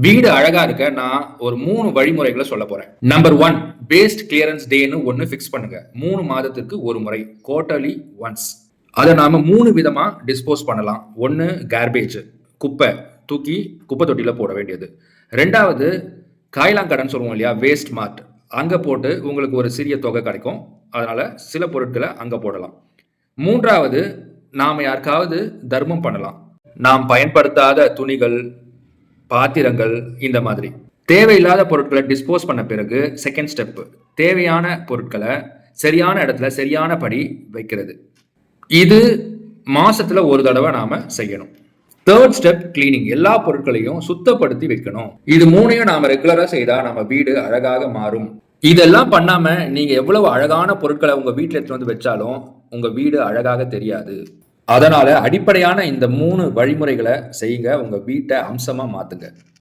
வீடு அழகா இருக்க நான் ஒரு 3 வழிமுறைகள சொல்லப் போறேன். நம்பர் 1 வேஸ்ட் கிளியரன்ஸ் டேன்னு ஒண்ணு ஃபிக்ஸ் பண்ணுங்க. 3 மாதத்திற்கு ஒரு முறை. Quarterly once. அத நாம 3 விதமா டிஸ்போஸ் பண்ணலாம். 1 கார்பேஜ் குப்பை தூக்கி குப்பை தொட்டியில போட வேண்டியது. 2வது காய்லாங்கடன்னு சொல்லுவோம் இல்லையா? வேஸ்ட் மார்ட். அங்க போட்டு உங்களுக்கு ஒரு சிறிய தொகை கிடைக்கும். அதனால சில பொருட்கள அங்க போடலாம். 3வது நாம யாருக்காவது தர்மம் பண்ணலாம். நாம் பயன்படுத்தாத துணிகள், பாத்திரங்கள் இந்த மாதிரி. தேவையில்லாத பொருட்கள டிஸ்போஸ் பண்ண பிறகு செகண்ட் ஸ்டெப் தேவையான பொருட்கள சரியான இடத்துல சரியான படி வைக்கிறது. இது மாசத்துல ஒரு தடவ நாம செய்யணும். 3rd step cleaning. எல்லா பொருட்களையும் சுத்தப்படுத்தி வைக்கணும். இது 3யும் நாம ரெகுலரா செய்தா நம்ம வீடு அழகாக மாறும். இதெல்லாம் பண்ணாம நீங்க எவ்வளவு அழகான பொருட்கள உங்க வீட்ல எடுத்துட்டு வந்து வச்சாலும் உங்க வீடு அழகாக தெரியாது. அதனால அடிப்படையான இந்த 3 வழிமுறைகள செய்யுங்க. உங்க வீட்ட அம்சமா மாத்துங்க.